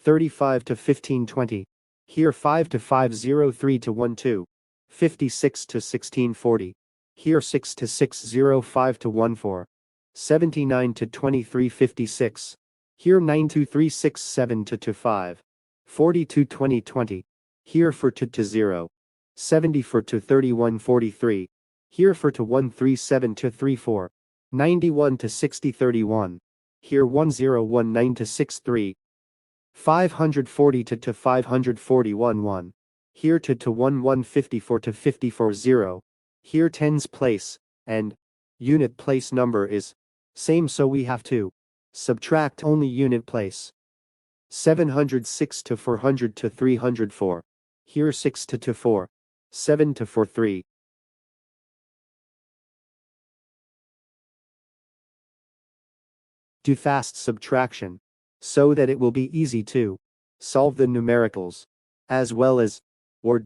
35 to 1520. Here 5 to 503 to 12. 56 to 1640. Here 6 to 605 to 14. 79 to 2356. Here 92367 to 25. 42 2020. Here for 2 to 0. 70 for to 3143. Here for to 137 to 34. 91 to 6031. Here 1019 to 63. 540 to 541 1. Here to 1154 to 54 0. Here tens place, and unit place number is same, so we have to subtract only unit place. 706 to 400 to 304. Here 6 to 4. 7 to 4 3. Do fast subtraction, so that it will be easy to solve the numericals, as well as word